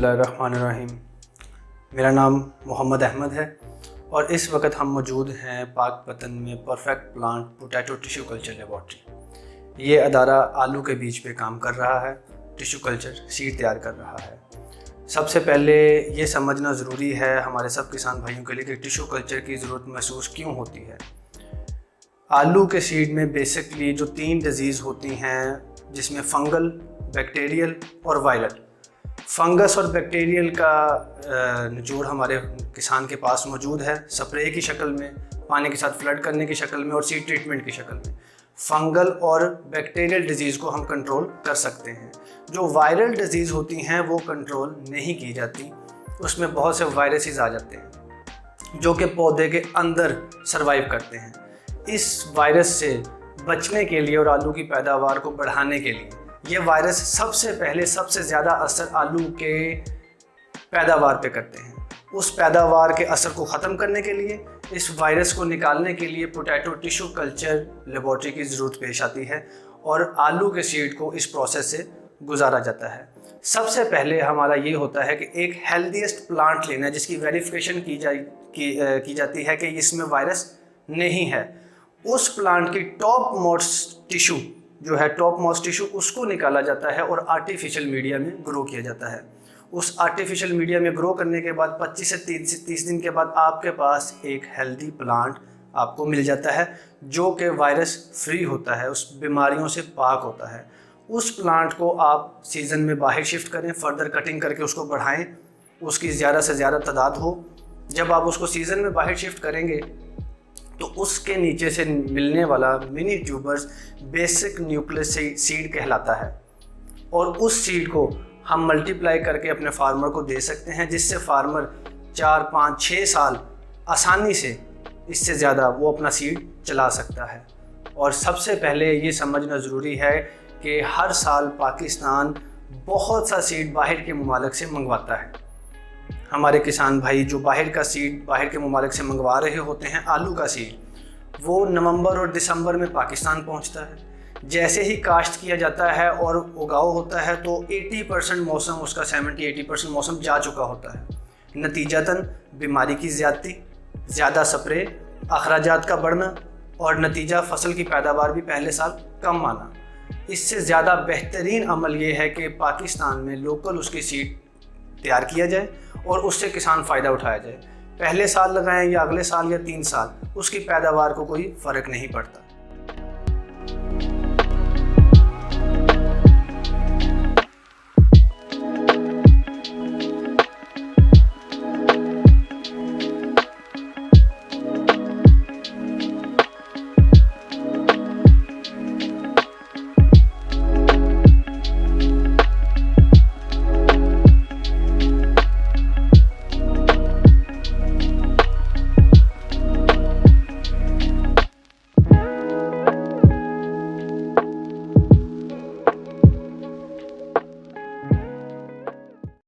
बिस्मिल्लाहिर्रहमानिर्रहीम। मेरा नाम मोहम्मद अहमद है और इस वक्त हम मौजूद हैं पाकपतन में perfect plant potato tissue culture laboratory. ये अदारा आलू के बीज पे काम कर रहा है, टिश्यू कल्चर सीड तैयार कर रहा है। सबसे पहले ये समझना ज़रूरी है हमारे सब किसान भाइयों के लिए कि टिश्यू कल्चर की ज़रूरत महसूस क्यों होती है। आलू के सीड में बेसिकली जो 3 डिजीज़ होती हैं, जिसमें फंगल, बैक्टीरियल और वायरल। फंगस और बैक्टीरियल का निचोड़ हमारे किसान के पास मौजूद है, स्प्रे की शक्ल में, पानी के साथ फ्लड करने की शक्ल में और सीड ट्रीटमेंट की शक्ल में। फंगल और बैक्टीरियल डिजीज़ को हम कंट्रोल कर सकते हैं। जो वायरल डिजीज़ होती हैं वो कंट्रोल नहीं की जाती, उसमें बहुत से वायरसेस आ जाते हैं जो कि पौधे के अंदर सरवाइव करते हैं। इस वायरस से बचने के लिए और आलू की पैदावार को बढ़ाने के लिए ये वायरस सबसे पहले सबसे ज़्यादा असर आलू के पैदावार पे करते हैं। उस पैदावार के असर को ख़त्म करने के लिए, इस वायरस को निकालने के लिए पोटैटो टिश्यू कल्चर लेबॉर्ट्री की ज़रूरत पेश आती है और आलू के सीड को इस प्रोसेस से गुजारा जाता है। सबसे पहले हमारा ये होता है कि एक हेल्दीएस्ट प्लांट लेना है जिसकी वेरिफिकेशन की जाती है कि इसमें वायरस नहीं है। उस प्लांट की टॉप मोस्ट टिश्यू जो है, टॉप मोस्ट टिश्यू, उसको निकाला जाता है और आर्टिफिशियल मीडिया में ग्रो किया जाता है। उस आर्टिफिशियल मीडिया में ग्रो करने के बाद 25 से 30 दिन के बाद आपके पास एक हेल्दी प्लांट आपको मिल जाता है जो कि वायरस फ्री होता है, उस बीमारियों से पाक होता है। उस प्लांट को आप सीज़न में बाहर शिफ्ट करें, फर्दर कटिंग करके उसको बढ़ाएं, उसकी ज़्यादा से ज़्यादा तादाद हो। जब आप उसको सीज़न में बाहर शिफ्ट करेंगे तो उसके नीचे से मिलने वाला mini tubers basic nucleus seed कहलाता है और उस सीड को हम मल्टीप्लाई करके अपने फार्मर को दे सकते हैं, जिससे फार्मर 4, 5, 6 साल आसानी से, इससे ज़्यादा वो अपना सीड चला सकता है। और सबसे पहले ये समझना ज़रूरी है कि हर साल पाकिस्तान बहुत सा सीड बाहर के ममालिक से मंगवाता है। हमारे किसान भाई जो बाहर का सीड बाहर के ममालिक से मंगवा रहे होते हैं, आलू का सीड, वो नवंबर और दिसंबर में पाकिस्तान पहुंचता है। जैसे ही काश्त किया जाता है और उगाव होता है तो 80% मौसम उसका 70-80% मौसम जा चुका होता है। नतीजतन बीमारी की ज़्यादती, ज़्यादा स्प्रे, अखराजात का बढ़ना और नतीजा फसल की पैदावार भी पहले साल कम आना। इससे ज़्यादा बेहतरीन अमल ये है कि पाकिस्तान में लोकल उसकी सीड तैयार किया जाए और उससे किसान फ़ायदा उठाया जाए। पहले साल लगाएं या अगले साल या 3 साल, उसकी पैदावार को कोई फ़र्क नहीं पड़ता।